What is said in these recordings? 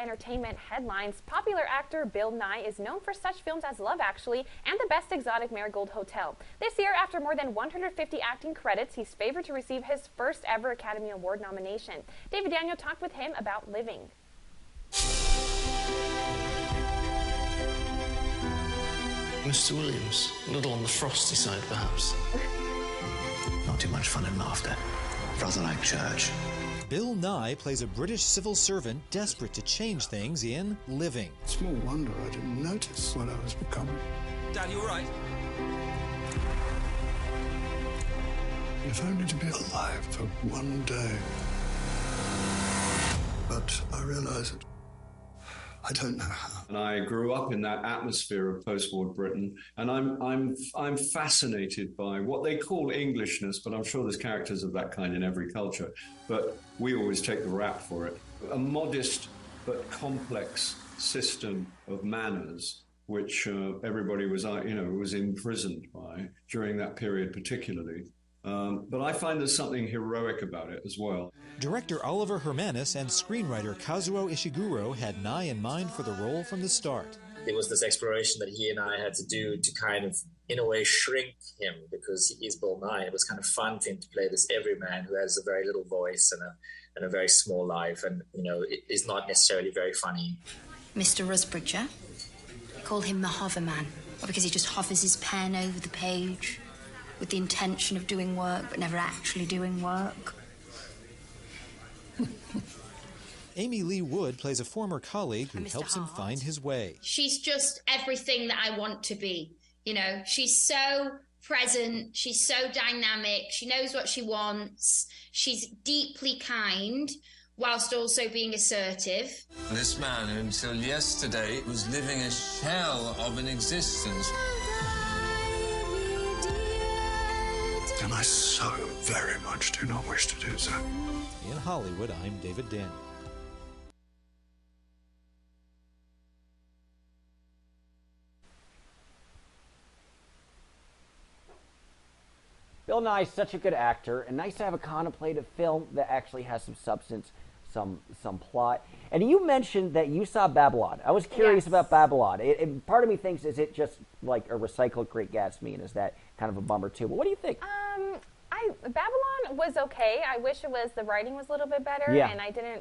entertainment headlines. Popular actor Bill Nighy is known for such films as Love Actually and The Best Exotic Marigold Hotel. This year, after more than 150 acting credits, he's favored to receive his first ever Academy Award nomination. David Daniel talked with him about Living. Mr. Williams, a little on the frosty side, perhaps. Not too much fun in laughter. Rather like church. Bill Nighy plays a British civil servant desperate to change things in Living. Small wonder I didn't notice what I was becoming. Dad, you all right? If only to be alive for one day. But I realize it. I don't know how. And I grew up in that atmosphere of post-war Britain, and I'm fascinated by what they call Englishness, but I'm sure there's characters of that kind in every culture. But we always take the rap for it. A modest but complex system of manners, which everybody was imprisoned by during that period, particularly. But I find there's something heroic about it as well. Director Oliver Hermanus and screenwriter Kazuo Ishiguro had Nighy in mind for the role from the start. There was this exploration that he and I had to do to kind of, in a way, shrink him because he is Bill Nighy. It was kind of fun for him to play this everyman who has a very little voice and a very small life and, it is not necessarily very funny. Mr. Rusbridger, call him the Hoverman, because he just hovers his pen over the page with the intention of doing work, but never actually doing work. Amy Lee Wood plays a former colleague who helps him find his way. She's just everything that I want to be. She's so present, she's so dynamic, she knows what she wants, she's deeply kind, whilst also being assertive. This man who until yesterday was living a shell of an existence. And I so very much do not wish to do so. In Hollywood, I'm David Daniel. Bill Nighy's such a good actor, and nice to have a contemplative film that actually has some substance, some plot. And you mentioned that you saw Babylon. I was curious about Babylon. Part of me thinks, is it just like a recycled Great Gatsby, and is that kind of a bummer too? But what do you think? Babylon was okay. I wish the writing was a little bit better. Yeah. And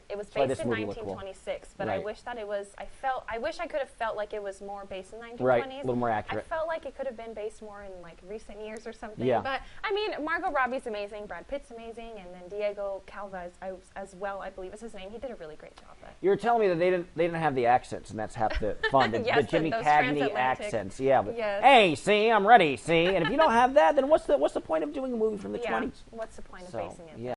it was based in 1926, but right. I wish that I wish I could have felt like it was more based in 1920s. Right, a little more accurate. I felt like it could have been based more in like recent years or something. Yeah. But Margot Robbie's amazing, Brad Pitt's amazing, and then Diego Calva as well, I believe is his name. He did a really great job. You were telling me that they didn't have the accents, and that's half the fun. The Jimmy Cagney accents. Yeah. But, hey, see, I'm ready. See, and if you don't have that, then what's the point of doing a movie from the 20s? What's the point of basing it? Yeah.